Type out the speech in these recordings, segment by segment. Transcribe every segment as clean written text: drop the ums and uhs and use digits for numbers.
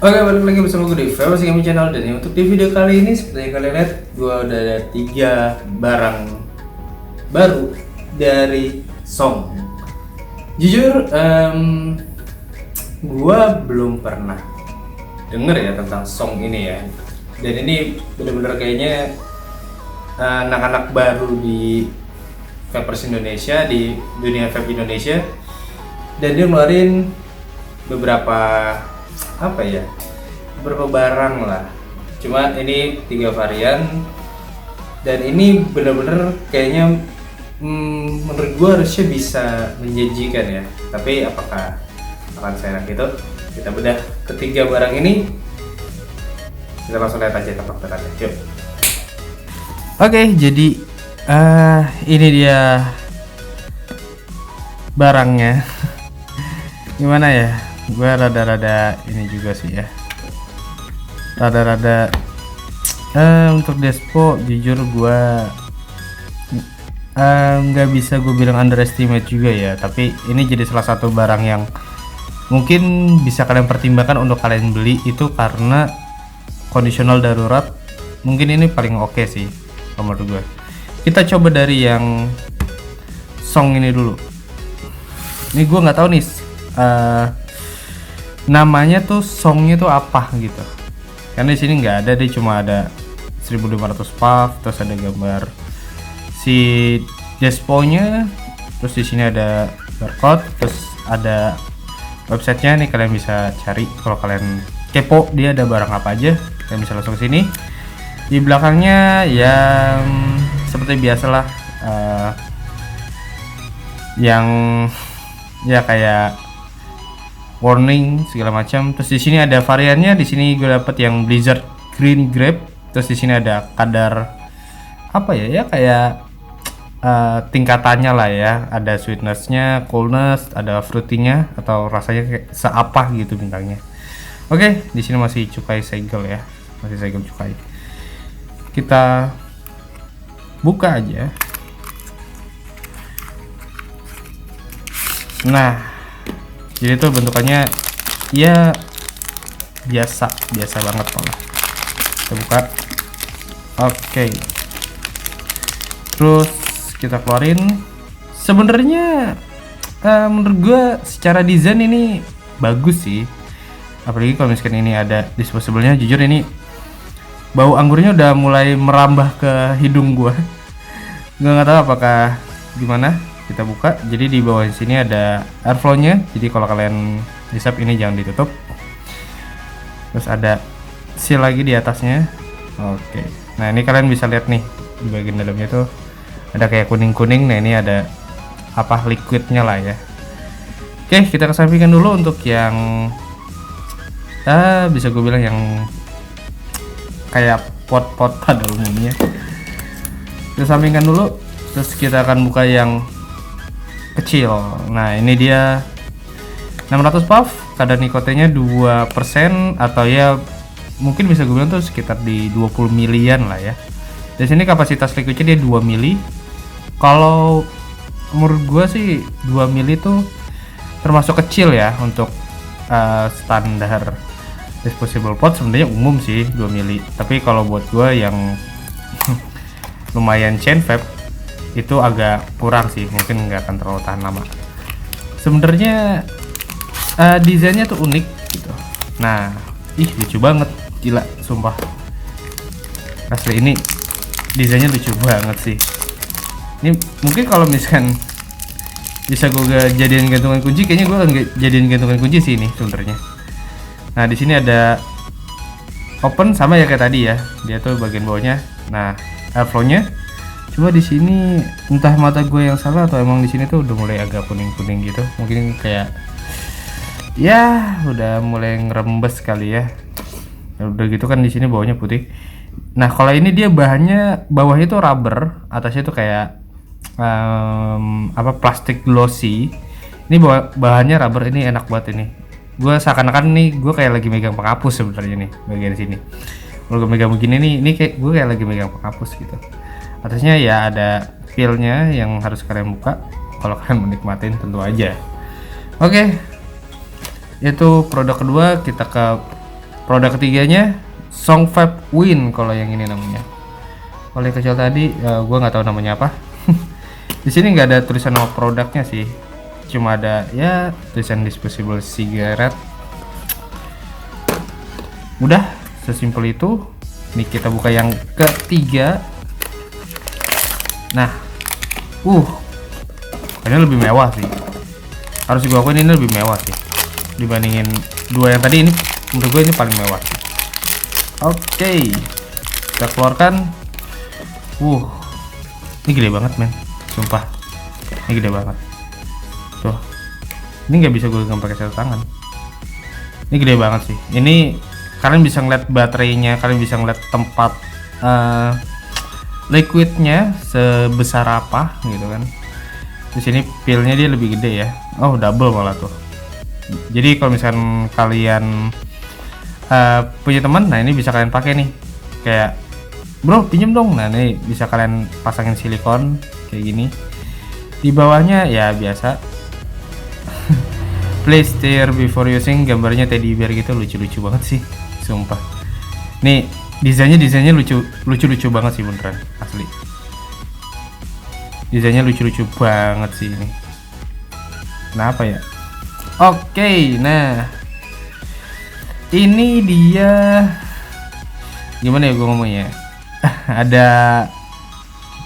Oke, balik lagi bersama gue di Famous Gaming Channel. Dan untuk di video kali ini seperti yang kalian lihat, gue udah ada 3 barang baru dari Song. Jujur, gue belum pernah denger ya tentang Song ini ya. Dan ini bener-bener kayaknya anak-anak baru di Vapers Indonesia, di dunia vape Indonesia. Dan dia ngeluarin beberapa beberapa barang lah. Cuma ini 3 varian dan ini bener-bener kayaknya menurut gue harusnya bisa menjanjikan ya. Tapi apakah akan seenak itu? Kita bedah ketiga barang ini. Kita langsung lihat aja tempat-tempatnya. Yuk. Oke, jadi ini dia barangnya. Gimana ya? Gue rada-rada ini juga sih ya, rada-rada untuk Despo jujur gue nggak bisa gue bilang underestimate juga ya, tapi ini jadi salah satu barang yang mungkin bisa kalian pertimbangkan untuk kalian beli itu karena kondisional darurat. Mungkin ini paling oke sih menurut gue. Kita coba dari yang Song ini dulu. Ini gue nggak tahu nih namanya tuh Songnya tuh apa gitu, karena di sini nggak ada, dia cuma ada 1500 puff, terus ada gambar si Despo-nya, terus di sini ada barcode, terus ada websitenya nih, kalian bisa cari kalau kalian kepo dia ada barang apa aja, kalian bisa langsung ke sini. Di belakangnya yang seperti biasalah yang ya kayak warning segala macam. Terus di sini ada variannya. Di sini gue dapet yang Blizzard Green Grape. Terus di sini ada kadar apa ya kayak tingkatannya lah ya. Ada sweetnessnya, coolness, ada fruitingnya atau rasanya kayak seapa gitu bintangnya. Oke, di sini masih cukai segel ya, masih segel cukai. Kita buka aja. Nah, jadi tuh bentukannya ya biasa banget malah. Kita buka. Oke. Terus kita keluarin. Sebenarnya menurut gue secara desain ini bagus sih. Apalagi kalau misalkan ini ada disposable-nya, jujur ini bau anggurnya udah mulai merambah ke hidung gue. Gue nggak tahu apakah gimana. Kita buka, jadi di bawah sini ada airflow-nya, jadi kalau kalian hisap ini jangan ditutup. Terus ada seal lagi di atasnya. Oke, nah ini kalian bisa lihat nih di bagian dalamnya tuh ada kayak kuning-kuning. Nah ini ada apa, liquidnya lah ya. Oke, kita kesampingkan dulu untuk yang bisa gue bilang yang kayak pot-pot pada umumnya. Kita sampingkan dulu, terus kita akan buka yang kecil. Nah ini dia 600 puff, kadar nikotinnya 2% atau ya mungkin bisa gue bilang tuh sekitar di 20 milian lah ya. Di sini kapasitas liquidnya dia 2 mili. Kalau menurut gue sih 2 mili tuh termasuk kecil ya untuk standar disposable pot. Sebenarnya umum sih 2 mili, tapi kalau buat gue yang lumayan chain vape itu agak kurang sih, mungkin nggak akan terlalu tahan lama. Sebenarnya desainnya tuh unik gitu. Nah, lucu banget, gila, sumpah. Asli ini desainnya lucu banget sih. Ini mungkin kalau misalkan bisa gue jadiin gantungan kunci, kayaknya gue akan jadiin gantungan kunci sih ini sebenarnya. Nah di sini ada open sama ya kayak tadi ya, dia tuh bagian bawahnya. Nah airflow-nya. Cuma di sini entah mata gue yang salah atau emang di sini tuh udah mulai agak kuning-kuning gitu. Mungkin kayak ya udah mulai ngerembes kali ya. Udah gitu kan di sini bawahnya putih. Nah, kalau ini dia bahannya bawahnya itu rubber, atasnya tuh kayak plastik glossy. Ini bahannya rubber, ini enak banget ini. Gue seakan-akan nih gue kayak lagi megang penghapus sebenarnya nih bagian sini. Kalau gue megang begini nih, ini kayak gue kayak lagi megang penghapus gitu. Atasnya ya ada peel-nya yang harus kalian buka kalau kalian menikmatin tentu aja. Oke, itu produk kedua. Kita ke Produk ketiganya Song Vape Win kalau yang ini namanya. Kalau yang kecil tadi gue nggak tahu namanya apa. Di sini nggak ada tulisan nama produknya sih, cuma ada ya tulisan disposable cigarette. Udah sesimpel itu. Nih kita buka yang ketiga. Nah, ini lebih mewah sih. Harus gue akuin ini lebih mewah sih dibandingin dua yang tadi. Ini menurut gue ini paling mewah. Oke, kita keluarkan. Ini gede banget men, sumpah. Ini gede banget. Tuh, ini nggak bisa gue genggam pakai satu tangan. Ini gede banget sih. Ini kalian bisa ngeliat baterainya, kalian bisa ngeliat tempat liquidnya sebesar apa gitu kan. Di sini pilnya dia lebih gede ya. Oh, double malah tuh. Jadi kalau misalkan kalian punya teman, nah ini bisa kalian pakai nih. Kayak, bro pinjem dong. Nah ini bisa kalian pasangin silikon kayak gini. Di bawahnya ya biasa. Please stir before using. Gambarnya teddy bear gitu, lucu-lucu banget sih, sumpah. Nih desainnya lucu banget sih beneran, asli. Desainnya lucu-lucu banget sih ini. Kenapa ya? Oke, nah ini dia, gimana ya gue ngomongnya. Ada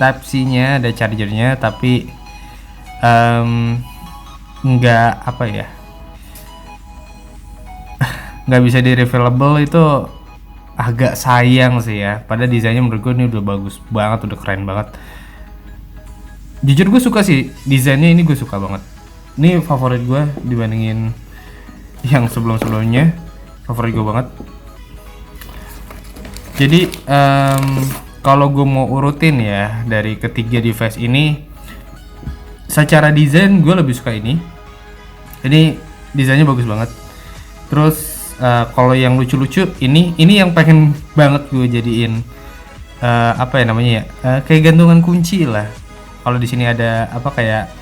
Type C nya, ada chargernya, tapi nggak apa ya, nggak bisa di refillable. Itu agak sayang sih ya. Padahal desainnya menurut gue ini udah bagus banget, udah keren banget. Jujur gue suka sih desainnya, ini gue suka banget. Ini favorit gue dibandingin yang sebelum-sebelumnya, favorit gue banget. Jadi kalau gue mau urutin ya dari ketiga device ini, secara desain gue lebih suka ini. Ini desainnya bagus banget. Terus kalau yang lucu-lucu ini yang pengen banget gue jadiin apa ya namanya ya, kayak gantungan kunci lah. Kalau di sini ada apa kayak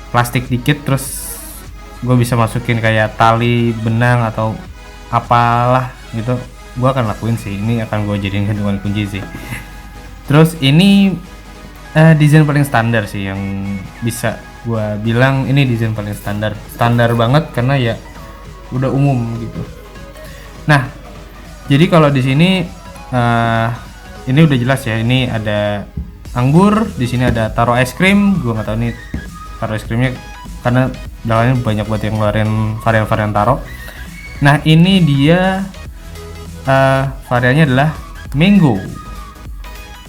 plastik dikit, terus gue bisa masukin kayak tali benang atau apalah gitu, gue akan lakuin sih. Ini akan gue jadiin gantungan kunci sih. Terus ini desain paling standar sih, yang bisa gue bilang ini desain paling standar banget karena ya udah umum gitu. Nah, jadi kalau di sini ini udah jelas ya, ini ada anggur, di sini ada taro es krim. Gue nggak tahu nih taro es krimnya, karena belakangan banyak buat yang ngeluarin varian-varian taro. Nah ini dia variannya adalah mango.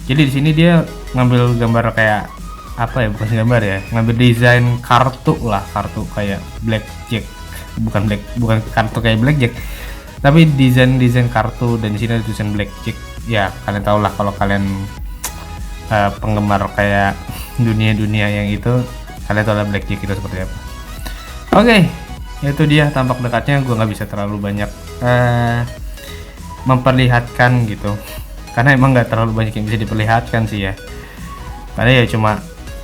Jadi di sini dia ngambil gambar kayak apa ya, bukan gambar ya, ngambil desain kartu lah, kartu kayak blackjack, bukan kartu kayak blackjack, tapi desain kartu. Dan di sini ada tulisan blackjack. Ya kalian tau lah kalau kalian penggemar kayak dunia yang itu, kalian tahu lah blackjack itu seperti apa. Oke, itu dia tampak dekatnya. Gue nggak bisa terlalu banyak memperlihatkan gitu, karena emang nggak terlalu banyak yang bisa diperlihatkan sih ya. Karena ya cuma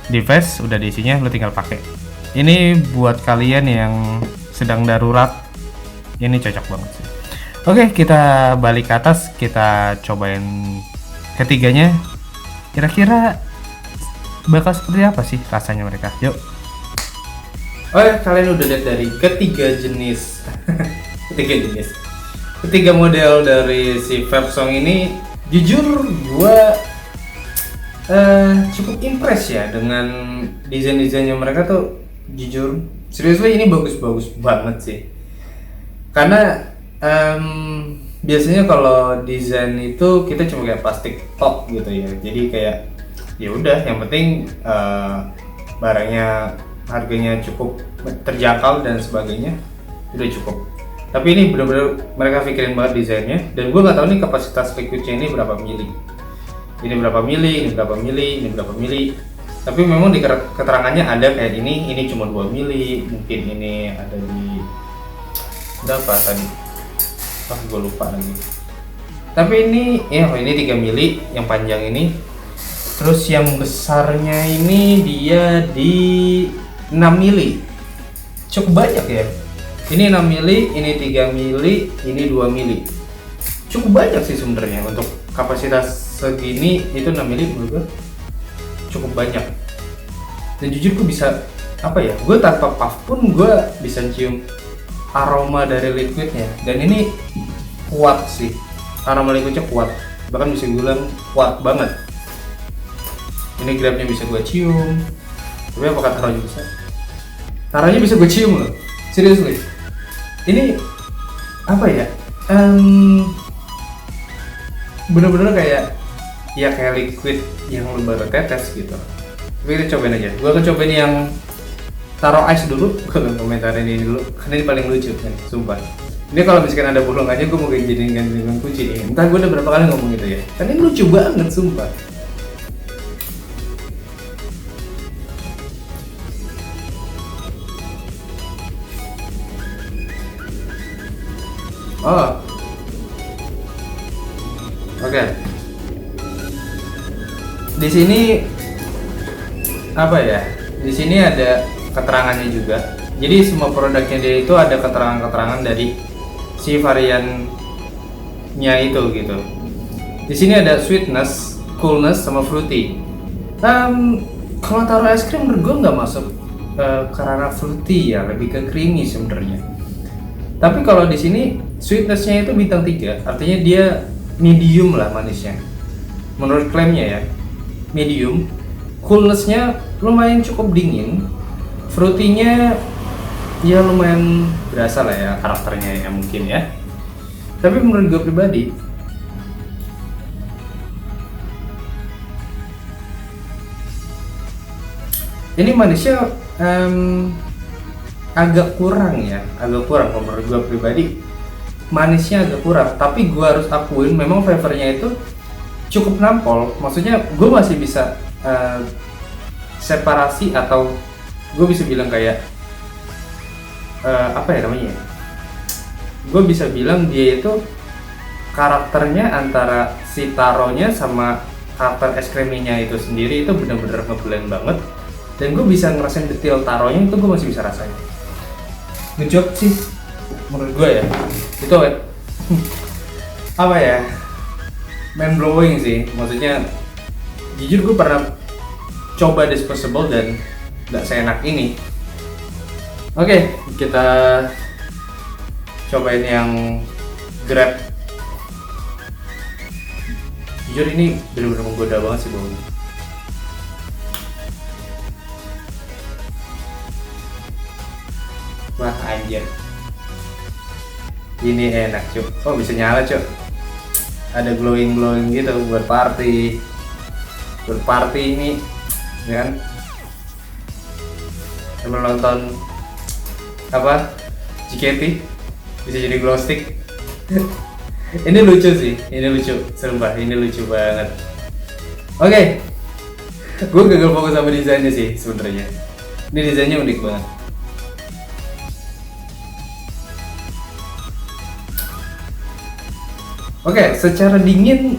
device udah diisinya, lo tinggal pakai. Ini buat kalian yang sedang darurat, ini cocok banget sih. Oke, kita balik ke atas, kita cobain ketiganya. Kira-kira bakal seperti apa sih rasanya mereka? Yuk. Oke, kalian udah lihat dari ketiga model dari si Vape Song ini. Jujur gua cukup impress ya dengan desain-desainnya mereka tuh. Jujur, seriously ini bagus banget sih. Karena biasanya kalau desain itu kita cuma kayak plastik top gitu ya. Jadi kayak ya udah, yang penting barangnya harganya cukup terjangkau dan sebagainya, udah cukup. Tapi ini benar-benar mereka pikirin banget desainnya. Dan gue nggak tahu nih kapasitas liquidnya ini berapa mili. Ini berapa mili. Tapi memang di keterangannya ada kayak ini cuma 2 mili. Mungkin ini ada di berapa tadi? Gue lupa lagi. Tapi ini 3 mili yang panjang ini. Terus yang besarnya ini dia di 6 mili. Cukup banyak ya. Ini 6 mili, ini 3 mili, ini 2 mili. Cukup banyak sih sebenarnya untuk kapasitas segini. Itu 6 mili menurut gue cukup banyak. Dan jujur gue bisa apa ya? Gue tanpa puff pun gue bisa cium aroma dari liquidnya. Dan ini kuat sih. Aroma liquidnya kuat. Bahkan bisa gue bilang kuat banget. Ini grabnya bisa gue cium. Tapi apakah taruhnya bisa? Taruhnya bisa gue cium loh. Seriously. Ini apa ya? Bener-bener kayak liquid yang lu baru tetes gitu. Tapi kita cobain aja. Gue akan cobain yang taruh ice dulu. Gue akan komentarin ini dulu karena ini paling lucu kan, sumpah. Ini kalau misalkan ada bolongannya gue mau jadiin gantungan kunci nih. Entah gue udah berapa kali ngomong gitu ya. Karena ini lucu banget sumpah. Oh, oke. Di sini apa ya? Di sini ada keterangannya juga. Jadi semua produknya dia itu ada keterangan-keterangan dari si variannya itu gitu. Di sini ada sweetness, coolness, sama fruity. Kalau taruh es krim menurut gue nggak masuk ke ranah fruity ya, lebih ke creamy sebenarnya. Tapi kalau di sini sweetnessnya itu bintang 3, artinya dia medium lah manisnya. Menurut klaimnya ya, medium. Coolnessnya lumayan cukup dingin. Fruity-nya ya lumayan berasa lah ya karakternya ya mungkin ya. Tapi menurut gue pribadi, ini manisnya agak kurang ya, agak kurang menurut gue pribadi. Manisnya agak kurang, tapi gue harus akuin memang flavornya itu cukup nampol. Maksudnya gue masih bisa separasi atau gue bisa bilang kayak apa ya namanya? Gue bisa bilang dia itu karakternya antara si taronya sama karakter es krimnya itu sendiri itu benar-benar ngeblend banget. Dan gue bisa ngerasain detail taronya itu gue masih bisa rasain. Ngejob sih menurut gue ya. Itu apa ya? Mind blowing sih. Maksudnya jujur gue pernah coba disposable dan gak seenak ini. Oke, kita cobain yang Grab. Jujur ini benar-benar menggoda banget sih baunya. Wah anjir, ini enak cuk. Oh bisa nyala cuk. Ada glowing gitu buat party. Buat party ini, ya kan? Sambil nonton apa? JKT bisa jadi glow stick. Ini lucu sih, ini lucu, sumpah ini lucu banget. Oke, gue gagal fokus sama desainnya sih sebenarnya. Ini desainnya unik banget. Oke, secara dingin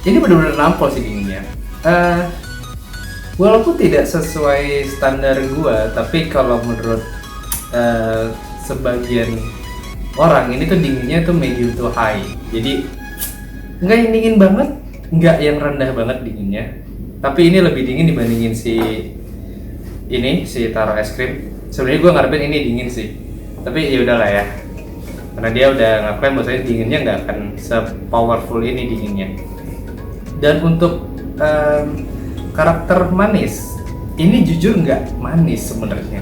ini benar-benar nampol sih dinginnya. Walaupun tidak sesuai standar gua, tapi kalau menurut sebagian orang ini tuh dinginnya tuh medium to high. Jadi nggak yang dingin banget, nggak yang rendah banget dinginnya. Tapi ini lebih dingin dibandingin si taro es krim. Sebenarnya gua ngarepin ini dingin sih, tapi ya udahlah ya. Karena dia udah ngaklaim bahwasanya dinginnya nggak akan se-powerful ini dinginnya. Dan untuk karakter manis, ini jujur nggak manis sebenarnya.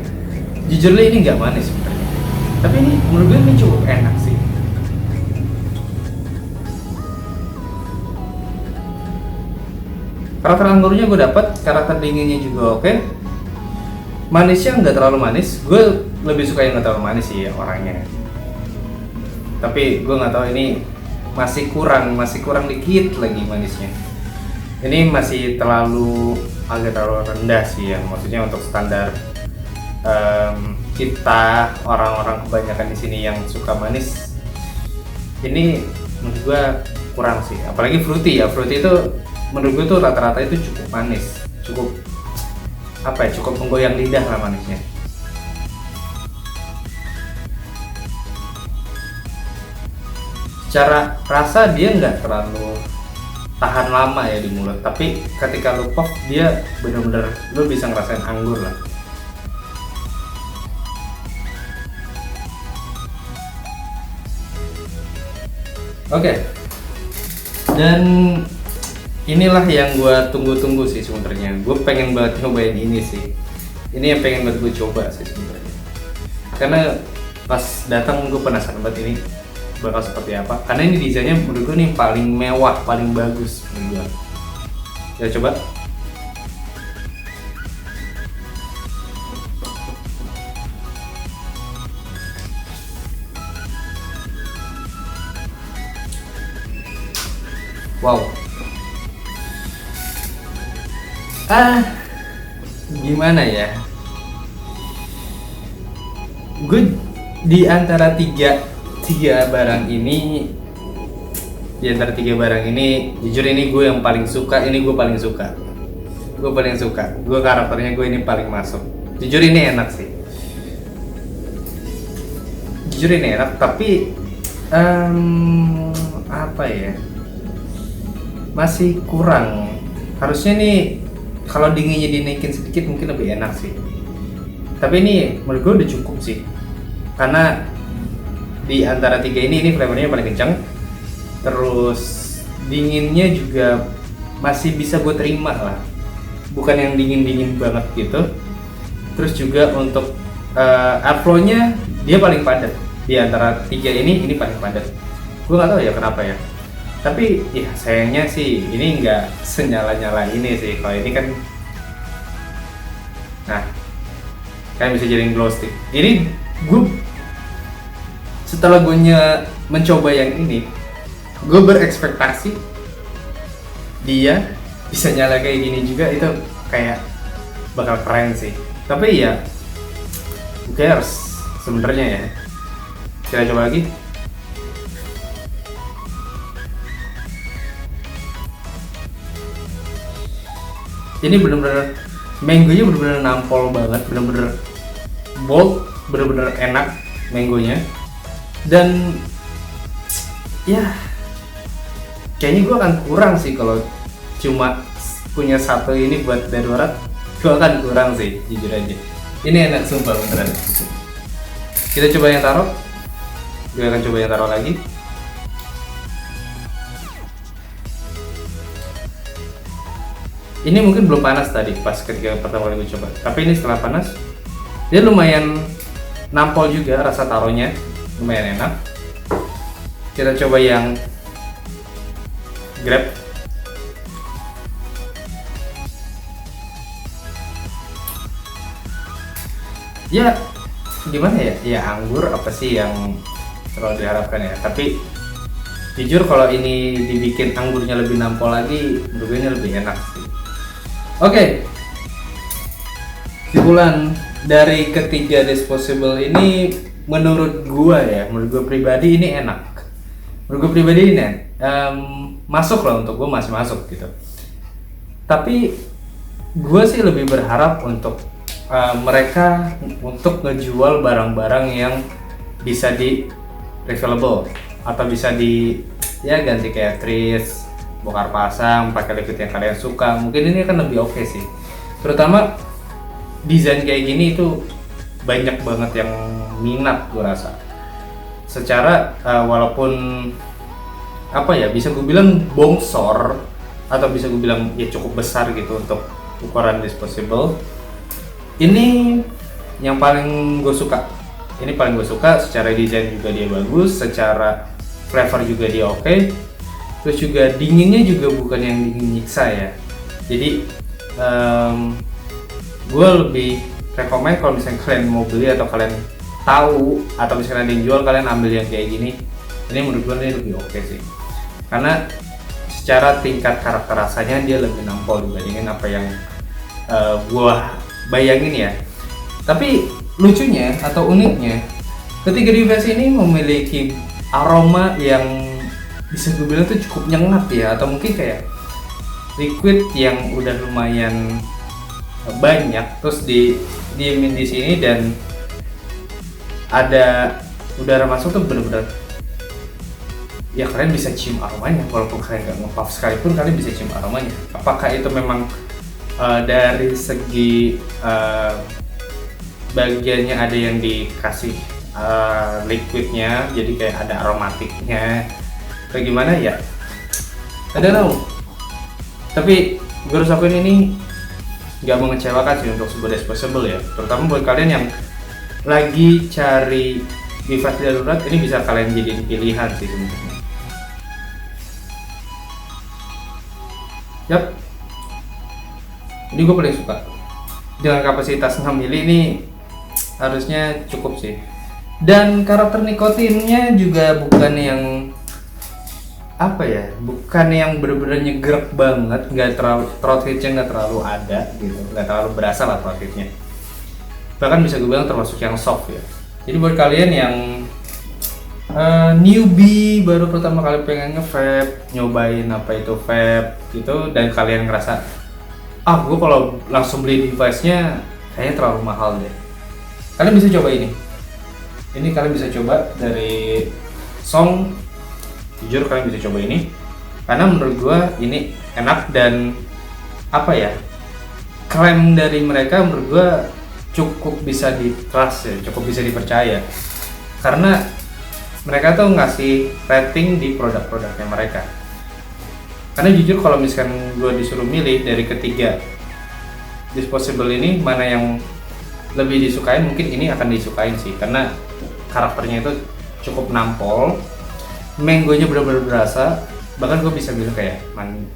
Jujurnya ini nggak manis sebenarnya. Tapi ini menurut gue ini cukup enak sih. Karakter anggurnya gue dapat, karakter dinginnya juga oke. Manisnya nggak terlalu manis. Gue lebih suka yang nggak terlalu manis sih ya, orangnya. Tapi gue nggak tahu ini masih kurang dikit lagi manisnya. Ini masih agak terlalu rendah sih ya, maksudnya untuk standar kita orang-orang kebanyakan di sini yang suka manis. Ini menurut gue kurang sih, apalagi fruity ya. Fruity itu menurut gue tuh rata-rata itu cukup manis, cukup apa ya, cukup menggoyang lidah lah manisnya. Secara rasa dia nggak terlalu tahan lama ya di mulut, tapi ketika lu pop dia bener-bener lu bisa ngerasain anggur lah. Oke. Dan inilah yang gue tunggu-tunggu sih sebenarnya. Gue pengen banget nyobain ini sih. Ini yang pengen banget gue coba sih sebenarnya. Karena pas datang gue penasaran banget ini bakal seperti apa. Karena ini desainnya menurut gue nih paling mewah, paling bagus menurut gue. Kita coba. Wow. Gimana ya? Gue di antara tiga barang ini, jujur ini gue yang paling suka. Gue paling suka. Gue karakternya gue ini paling masuk. Jujur ini enak sih. Tapi apa ya? Masih kurang. Harusnya nih kalau dinginnya dinaikin sedikit mungkin lebih enak sih. Tapi ini menurut gue udah cukup sih. Karena di antara tiga ini flavornya paling kencang. Terus dinginnya juga masih bisa gue terima lah. Bukan yang dingin banget gitu. Terus juga untuk airflow-nya dia paling padat. Di antara tiga ini paling padat. Gue nggak tahu ya kenapa ya. Tapi ya sayangnya sih ini nggak senyala-nyala ini sih. Kalau ini kan, nah kan bisa jadi glow stick. Ini gue setelah gue mencoba yang ini, gue berekspektasi dia bisa nyala kayak gini juga, itu kayak bakal keren sih. Tapi ya who cares sebenarnya ya. Kita coba lagi. Ini bener-bener mangonya bener-bener nampol banget, bener-bener bold, bener-bener enak mangonya. Dan ya kayaknya gue akan kurang sih kalau cuma punya satu ini buat darurat. Gue akan kurang sih jujur aja. Ini enak sumpah beneran. Kita coba yang taruh. Gue akan coba yang taruh lagi. Ini mungkin belum panas tadi pas ketika pertama kali gue coba, tapi ini setelah panas dia lumayan nampol juga, rasa taruhnya lumayan enak. Kita coba yang Grab. Ya gimana ya, ya anggur apa sih yang terlalu diharapkan ya, tapi jujur kalau ini dibikin anggurnya lebih nampol lagi, menurut gue ini lebih enak sih. Oke, kesimpulan dari ketiga disposable ini menurut gua pribadi ini enak. Menurut gua pribadi ini masuk lah, untuk gua masih masuk gitu. Tapi gua sih lebih berharap untuk mereka untuk ngejual barang-barang yang bisa di refillable atau bisa di ganti kayak tris, bongkar pasang, pakai liquid yang kalian suka. Mungkin ini akan lebih oke sih. Terutama desain kayak gini itu banyak banget yang minat gue rasa. Secara walaupun apa ya, bisa gue bilang bongsor atau bisa gue bilang ya cukup besar gitu untuk ukuran disposable. Ini yang paling gue suka. Ini paling gue suka. Secara desain juga dia bagus, secara flavor juga dia oke. Terus juga dinginnya juga bukan yang dingin nyiksa ya. Jadi gue lebih rekomen kalau misalnya kalian mau beli atau kalian tahu atau misalnya ada yang jual, kalian ambil yang kayak gini. Ini menurut gue ini lebih oke sih. Karena secara tingkat karakter rasanya dia lebih nampol dibandingin apa yang gue bayangin ya. Tapi lucunya atau uniknya, ketiga device ini memiliki aroma yang bisa gue bilang tuh cukup nyengat ya, atau mungkin kayak liquid yang udah lumayan banyak terus diemin di sini dan ada udara masuk tuh bener-bener ya kalian bisa cium aromanya, walaupun kalian nggak nge-puff sekalipun kalian bisa cium aromanya. Apakah itu memang dari segi bagiannya ada yang dikasih liquidnya, jadi kayak ada aromatiknya, kayak gimana ya? I don't know. Tapi gue harus akuin ini nggak mengecewakan sih untuk sebuah disposable ya, terutama buat kalian yang lagi cari device darurat. Ini bisa kalian jadiin pilihan sih sebenarnya. Yap, ini gue paling suka. Dengan kapasitas 6 mili ini harusnya cukup sih. Dan karakter nikotinnya juga bukan yang apa ya, bukan yang bener-bener nyegrek banget, nggak terlalu, throat hitnya nggak terlalu ada gitu, nggak terlalu berasa lah throat hitnya. Bahkan bisa gue bilang termasuk yang soft ya. Jadi buat kalian yang newbie, baru pertama kali pengen nge-vape, nyobain apa itu vape gitu, dan kalian ngerasa gue kalau langsung beli device-nya kayaknya terlalu mahal deh, kalian bisa coba ini kalian bisa coba dari Song. Jujur kalian bisa coba ini karena menurut gua ini enak, dan apa ya, klaim dari mereka menurut gua cukup bisa di trust ya, cukup bisa dipercaya, karena mereka tuh ngasih rating di produk-produknya mereka. Karena jujur kalau misalkan gue disuruh milih dari ketiga disposable ini mana yang lebih disukain, mungkin ini akan disukain sih, karena karakternya itu cukup nampol, mangonya benar-benar berasa. Bahkan gue bisa bilang kayak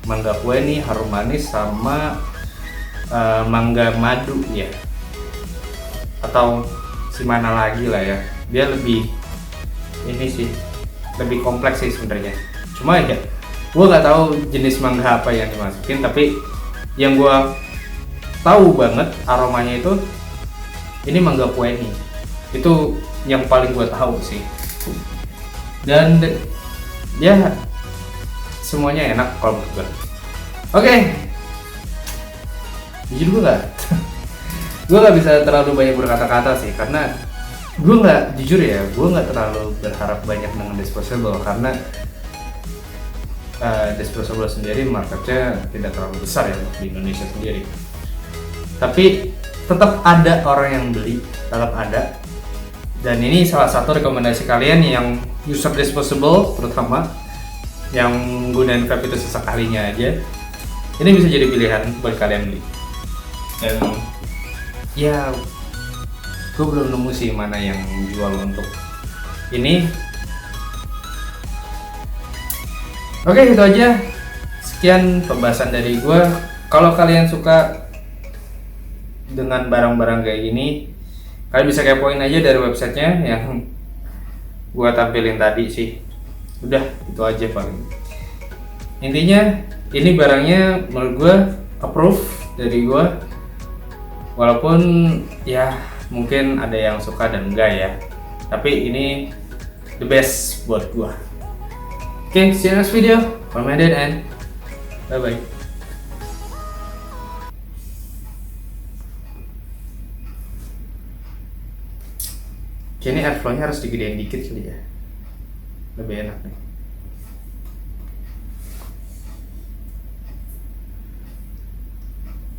mangga kue nih harum manis sama mangga madu ya, atau si mana lagi lah ya, dia lebih ini sih, lebih kompleks sih sebenarnya. Cuma ya gue nggak tahu jenis mangga apa yang dimasukin, tapi yang gue tahu banget aromanya itu ini mangga kue nih, itu yang paling gue tahu sih. Dan ya semuanya enak kalau menurut gue. Oke. Jujur gue nggak bisa terlalu banyak berkata-kata sih, karena gue nggak terlalu berharap banyak dengan disposable, karena disposable sendiri marketnya tidak terlalu besar ya di Indonesia sendiri. Tapi tetap ada orang yang beli, tetap ada. Dan ini salah satu rekomendasi kalian yang user disposable, terutama yang gunain vape itu sesekalinya aja. Ini bisa jadi pilihan buat kalian beli. Dan ya, gue belum nemu sih mana yang jual untuk ini. Oke, itu aja. Sekian pembahasan dari gue. Kalau kalian suka dengan barang-barang kayak gini, kalian bisa kepoin aja dari websitenya yang gue tampilin tadi sih. Udah, itu aja paling. Intinya, ini barangnya menurut gue approve dari gue. Walaupun ya mungkin ada yang suka dan enggak ya, tapi ini the best buat gue. Okay, see you next video. From my dead end. Bye bye. Kayaknya airflow-nya harus digedein dikit kali ya. Lebih enak nih.